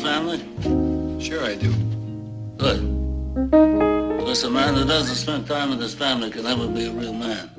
family? Sure I do. Good. Because a man that doesn't spend time with his family can never be a real man.